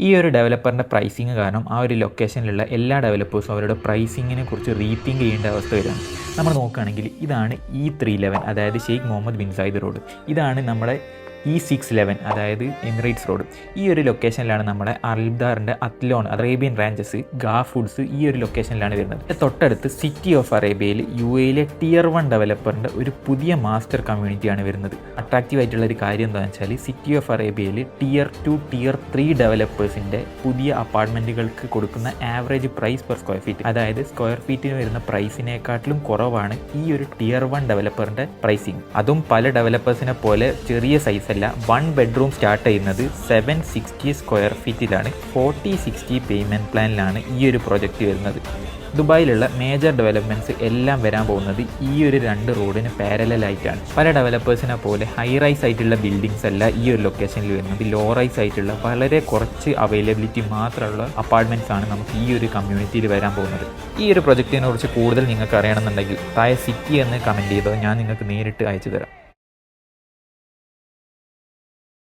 ഈ ഒരു ഡെവലപ്പറിൻ്റെ പ്രൈസിങ് കാരണം ആ ഒരു ലൊക്കേഷനിലുള്ള എല്ലാ ഡെവലപ്പേഴ്സും അവരുടെ പ്രൈസിങ്ങിനെ കുറിച്ച് റീതിങ്ക് ചെയ്യേണ്ട അവസ്ഥ വരികയാണ്. നമ്മൾ നോക്കുകയാണെങ്കിൽ ഇതാണ് E311, അതായത് Sheikh Mohammed bin Zayed road. ഇതാണ് നമ്മുടെ E611, അതായത് എമിറേറ്റ്സ് റോഡ്. ഈ ഒരു ലൊക്കേഷനിലാണ് നമ്മുടെ അൽദാറിൻ്റെ അത്ലോൺ അറേബ്യൻ റാഞ്ചസ് ഗാ ഫുഡ്സ് ഈ ഒരു ലൊക്കേഷനിലാണ് വരുന്നത്. തൊട്ടടുത്ത് സിറ്റി ഓഫ് അറേബ്യയിൽ UAE Tier 1 ഡെവലപ്പറിൻ്റെ ഒരു പുതിയ മാസ്റ്റർ കമ്മ്യൂണിറ്റിയാണ് വരുന്നത്. അട്രാക്റ്റീവ് ആയിട്ടുള്ള ഒരു കാര്യം എന്താണെന്ന് വെച്ചാൽ സിറ്റി ഓഫ് അറേബ്യയിൽ Tier 2 Tier 3 ഡെവലപ്പേഴ്സിൻ്റെ പുതിയ അപ്പാർട്ട്മെൻറ്റുകൾക്ക് കൊടുക്കുന്ന average price per square feet, അതായത് സ്ക്വയർ ഫീറ്റിന് വരുന്ന പ്രൈസിനേക്കാട്ടിലും കുറവാണ് ഈ ഒരു Tier 1 ഡെവലപ്പറിൻ്റെ പ്രൈസിങ്. അതും പല ഡെവലപ്പേഴ്സിനെ പോലെ ചെറിയ സൈസ് അല്ല. 1 ബെഡ്റൂം സ്റ്റാർട്ട് ചെയ്യുന്നത് 760 സ്ക്വയർ ഫീറ്റിലാണ്. 40-60 പേയ്മെൻറ്റ് പ്ലാനിലാണ് ഈ ഒരു പ്രൊജക്റ്റ് വരുന്നത്. ദുബായിലുള്ള മേജർ ഡെവലപ്മെൻറ്റ്സ് എല്ലാം വരാൻ പോകുന്നത് ഈ ഒരു 2 റോഡിന് പാരലായിട്ടാണ്. പല ഡെവലപ്പേഴ്സിനെ പോലെ ഹൈ റൈസ് ആയിട്ടുള്ള ബിൽഡിങ്സ് അല്ല ഈ ഒരു ലൊക്കേഷനിൽ വരുന്നത്. ലോ റൈസ് ആയിട്ടുള്ള വളരെ കുറച്ച് അവൈലബിലിറ്റി മാത്രമുള്ള അപ്പാർട്ട്മെൻറ്റ്സ് ആണ് നമുക്ക് ഈ ഒരു കമ്മ്യൂണിറ്റിയിൽ വരാൻ പോകുന്നത്. ഈ ഒരു പ്രൊജക്റ്റിനെ കുറിച്ച് കൂടുതൽ നിങ്ങൾക്ക് അറിയണമെന്നുണ്ടെങ്കിൽ താഴെ സിറ്റി എന്ന് കമൻറ്റ് ചെയ്തോ, ഞാൻ നിങ്ങൾക്ക് നേരിട്ട് അയച്ചു തരാം.